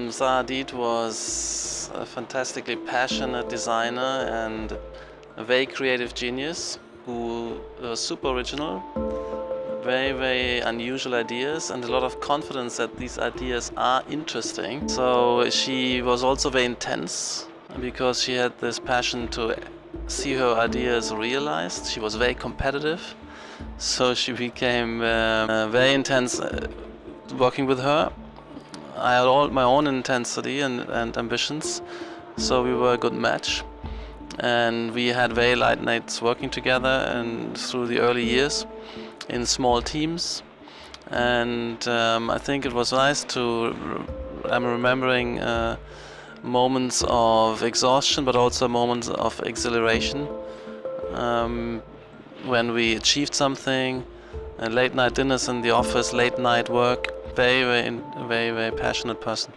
Zaha Hadid was a fantastically passionate designer and a very creative genius who was super original, very unusual ideas and a lot of confidence that these ideas are interesting. So she was also very intense because she had this passion to see her ideas realized. She was very competitive, so she became very intense working with her. I had all my own intensity and ambitions, so we were a good match. And we had very late nights working together and through the early years in small teams. And I think it was nice I'm remembering moments of exhaustion, but also moments of exhilaration when we achieved something, late night dinners in the office, late night work. Very passionate person.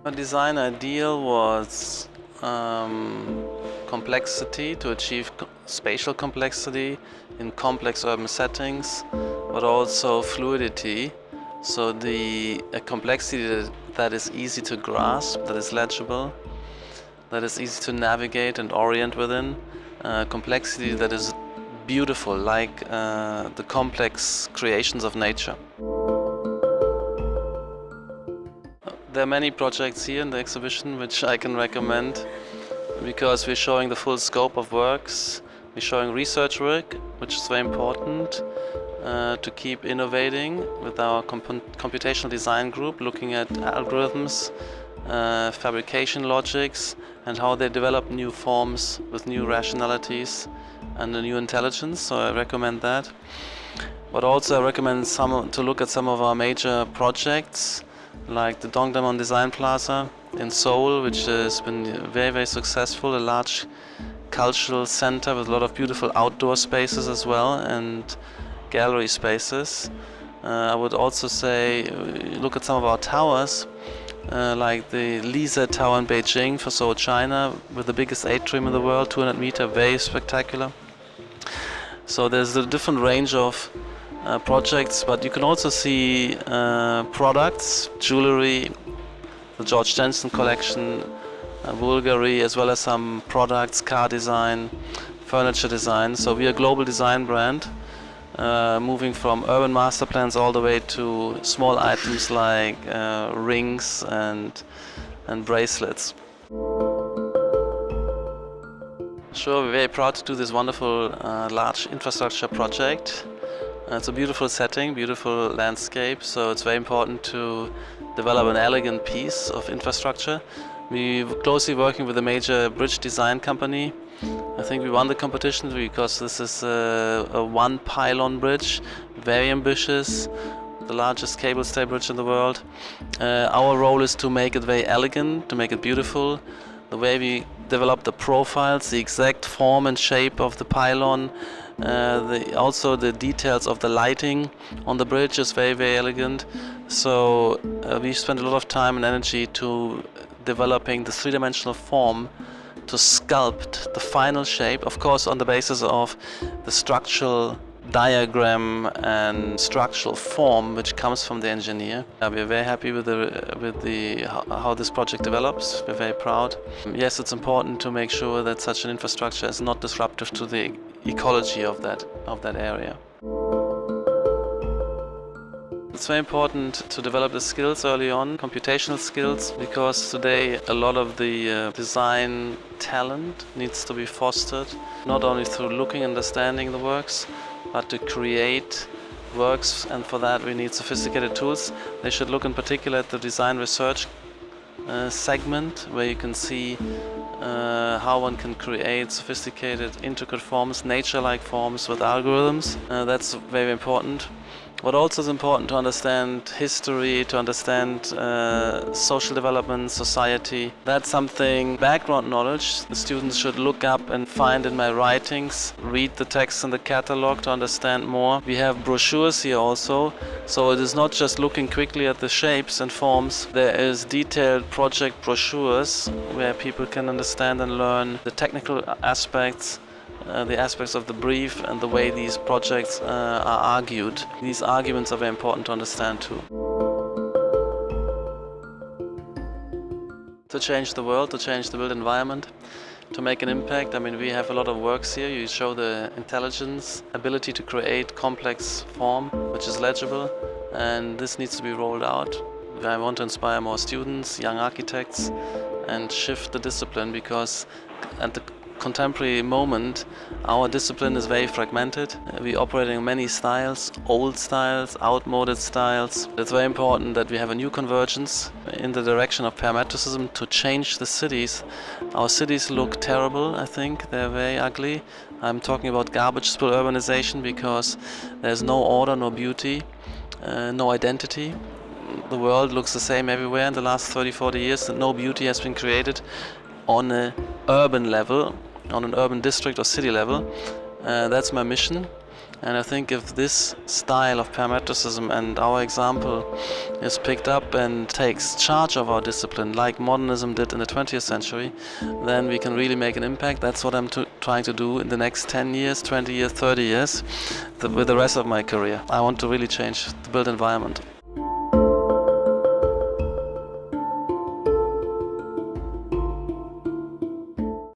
My design ideal was complexity, to achieve spatial complexity in complex urban settings, but also fluidity. So a complexity that is easy to grasp, that is legible, that is easy to navigate and orient within. Complexity that is beautiful, like the complex creations of nature. There are many projects here in the exhibition which I can recommend because we're showing the full scope of works. We're showing research work, which is very important to keep innovating with our computational design group, looking at algorithms, fabrication logics, and how they develop new forms with new rationalities and a new intelligence. So I recommend that. But also I recommend to look at some of our major projects, like the Dongdaemun Design Plaza in Seoul, which has been very successful, a large cultural center with a lot of beautiful outdoor spaces as well and gallery spaces. I would also say look at some of our towers, like the Lisa Tower in Beijing for Seoul, China, with the biggest atrium in the world, 200 meter, very spectacular. So there's a different range of projects, but you can also see products, jewelry, the George Jensen collection, Bulgari, as well as some products, car design, furniture design. So we are a global design brand, moving from urban master plans all the way to small items like rings and bracelets. Sure, we're very proud to do this wonderful large infrastructure project. It's a beautiful setting, beautiful landscape, so it's very important to develop an elegant piece of infrastructure. We're closely working with a major bridge design company. I think we won the competition because this is a one pylon bridge, very ambitious, the largest cable stay bridge in the world. Our role is to make it very elegant, to make it beautiful. The way we develop the profiles, the exact form and shape of the pylon, also the details of the lighting on the bridge is very elegant. So we spend a lot of time and energy to developing the three-dimensional form to sculpt the final shape, of course on the basis of the structural diagram and structural form which comes from the engineer. We're very happy with how this project develops. We're very proud. Yes, it's important to make sure that such an infrastructure is not disruptive to the ecology of that area. It's very important to develop the skills early on, computational skills, because today a lot of the design talent needs to be fostered, not only through looking and understanding the works, but to create works, and for that we need sophisticated tools. They should look in particular at the design research segment, where you can see how one can create sophisticated, intricate forms, nature-like forms with algorithms. That's very important. But also it's important to understand history, to understand social development, society. That's something, background knowledge, the students should look up and find in my writings, read the text in the catalog to understand more. We have brochures here also, so it is not just looking quickly at the shapes and forms. There is detailed project brochures where people can understand and learn the technical aspects, the aspects of the brief and the way these projects are argued. These arguments are very important to understand too. to change the world, to change the built environment, to make an impact. I mean, we have a lot of works here. You show the intelligence, ability to create complex form, which is legible, and this needs to be rolled out. I want to inspire more students, young architects, and shift the discipline, because at the contemporary moment, our discipline is very fragmented. We operate in many styles, old styles, outmoded styles. It's very important that we have a new convergence in the direction of parametricism to change the cities. Our cities look terrible, I think. They're very ugly. I'm talking about garbage spill urbanization because there's no order, no beauty, no identity. The world looks the same everywhere in the last 30-40 years, and no beauty has been created on an urban level, on an urban district or city level. That's my mission, and I think if this style of parametricism and our example is picked up and takes charge of our discipline like modernism did in the 20th century, then we can really make an impact. That's what I'm trying to do in the next 10 years, 20 years, 30 years with the rest of my career. I want to really change the built environment.